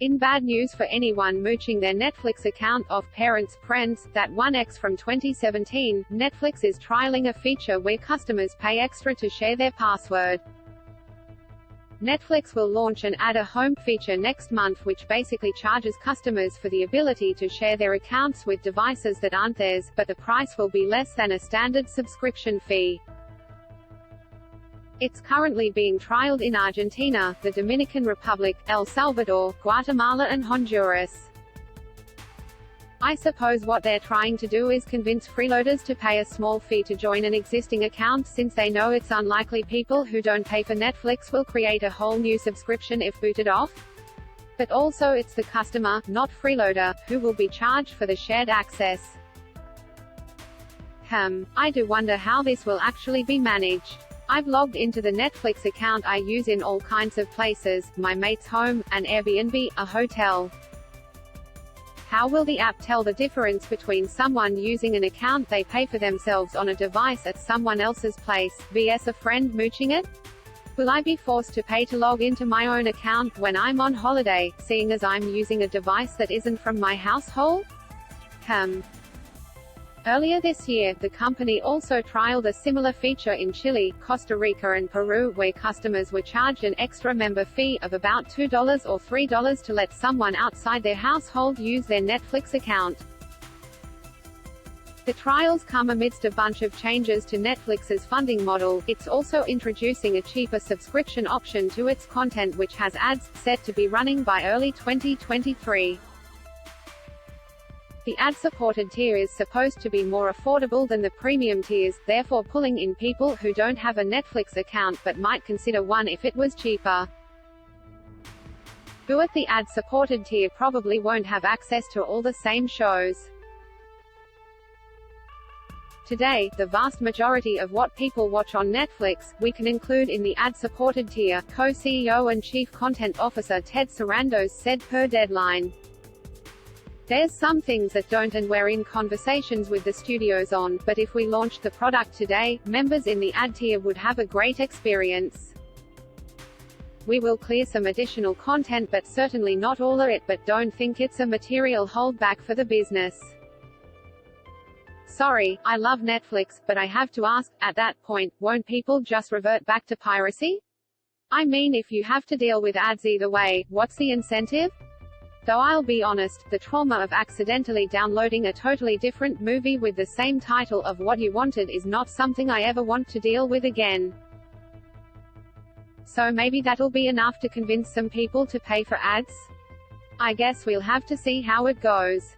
In bad news for anyone mooching their Netflix account off parents' friends, that 1x from 2017, Netflix is trialing a feature where customers pay extra to share their password. Netflix will launch an Add a Home feature next month which basically charges customers for the ability to share their accounts with devices that aren't theirs, but the price will be less than a standard subscription fee. It's currently being trialed in Argentina, the Dominican Republic, El Salvador, Guatemala and Honduras. I suppose what they're trying to do is convince freeloaders to pay a small fee to join an existing account since they know it's unlikely people who don't pay for Netflix will create a whole new subscription if booted off. But also it's the customer, not freeloader, who will be charged for the shared access. I do wonder how this will actually be managed. I've logged into the Netflix account I use in all kinds of places, my mate's home, an Airbnb, a hotel. How will the app tell the difference between someone using an account they pay for themselves on a device at someone else's place, vs a friend mooching it? Will I be forced to pay to log into my own account when I'm on holiday, seeing as I'm using a device that isn't from my household? Earlier this year, the company also trialed a similar feature in Chile, Costa Rica and Peru where customers were charged an extra member fee of about $2 or $3 to let someone outside their household use their Netflix account. The trials come amidst a bunch of changes to Netflix's funding model. It's also introducing a cheaper subscription option to its content which has ads, set to be running by early 2023. The ad-supported tier is supposed to be more affordable than the premium tiers, therefore pulling in people who don't have a Netflix account but might consider one if it was cheaper. Who at the ad-supported tier probably won't have access to all the same shows. Today, the vast majority of what people watch on Netflix, we can include in the ad-supported tier, co-CEO and Chief Content Officer Ted Sarandos said per Deadline. There's some things that don't and we're in conversations with the studios on, but if we launched the product today, members in the ad tier would have a great experience. We will clear some additional content but certainly not all of it, but don't think it's a material holdback for the business. Sorry, I love Netflix, but I have to ask, at that point, won't people just revert back to piracy? I mean if you have to deal with ads either way, what's the incentive? Though I'll be honest, the trauma of accidentally downloading a totally different movie with the same title of what you wanted is not something I ever want to deal with again. So maybe that'll be enough to convince some people to pay for ads? I guess we'll have to see how it goes.